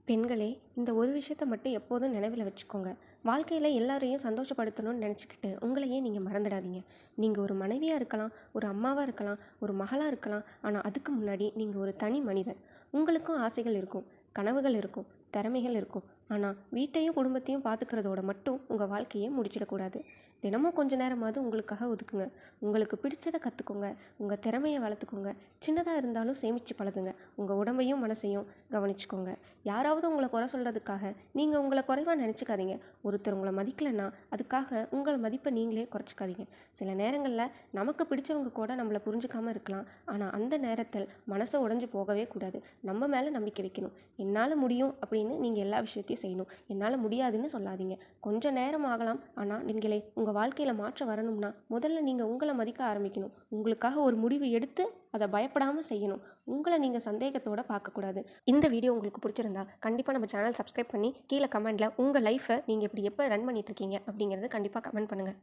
பெண்களே, இந்த ஒரு விஷயத்த மட்டும் எப்போதும் நினைவில் வச்சுக்கோங்க. வாழ்க்கையில் எல்லாரையும் சந்தோஷப்படுத்தணும்னு நினச்சிக்கிட்டு உங்களையே நீங்கள் மறந்துடாதீங்க. நீங்கள் ஒரு மனைவியாக இருக்கலாம், ஒரு அம்மாவாக இருக்கலாம், ஒரு மகளாக இருக்கலாம். ஆனால் அதுக்கு முன்னாடி நீங்கள் ஒரு தனி மனிதர். உங்களுக்கும் ஆசைகள் இருக்கும், கனவுகள் இருக்கும், திறமைகள் இருக்கும். ஆனால் வீட்டையும் குடும்பத்தையும் பார்த்துக்கிறதோட மட்டும் உங்கள் வாழ்க்கையை முடிச்சிடக்கூடாது. தினமும் கொஞ்ச நேரமாவது உங்களுக்காக ஒதுக்குங்க. உங்களுக்கு பிடிச்சதை கற்றுக்கோங்க, உங்கள் திறமையை வளர்த்துக்கோங்க. சின்னதாக இருந்தாலும் சேமித்து பழகுங்க. உங்கள் உடம்பையும் மனசையும் கவனிச்சுக்கோங்க. யாராவது உங்களை குறை சொல்கிறதுக்காக நீங்கள் உங்களை குறைவாக நினச்சிக்காதீங்க. ஒருத்தர் உங்களை மதிக்கலைன்னா அதுக்காக உங்கள் மதிப்பை நீங்களே குறைச்சிக்காதீங்க. சில நேரங்களில் நமக்கு பிடிச்சவங்க கூட நம்மளை புரிஞ்சுக்காமல் இருக்கலாம். ஆனால் அந்த நேரத்தில் மனசை உடைஞ்சு போகவே கூடாது. நம்ம மேலே நம்பிக்கை வைக்கணும். என்னால் முடியும் அப்படின்னு நீங்கள் எல்லா விஷயத்தையும் செய்யணும். என்னால் முடியாதுன்னு சொல்லாதீங்க. கொஞ்சம் நேரம் ஆகலாம், ஆனால் நீங்களே உங்கள் வாழ்க்கையில் மாற்றம் வரணும்னா முதல்ல நீங்கள் உங்களை மதிக்க ஆரம்பிக்கணும். உங்களுக்காக ஒரு முடிவு எடுத்து அதை பயப்படாமல் செய்யணும். உங்களை நீங்கள் சந்தேகத்தோடு பார்க்கக்கூடாது. இந்த வீடியோ உங்களுக்கு பிடிச்சிருந்தா கண்டிப்பாக நம்ம சேனல் சப்ஸ்கிரைப் பண்ணி கீழே கமெண்ட்டில் உங்கள் லைஃப்பை நீங்கள் இப்படி எப்போ ரன் பண்ணிகிட்ருக்கீங்க அப்படிங்கிறது கண்டிப்பாக கமெண்ட் பண்ணுங்கள்.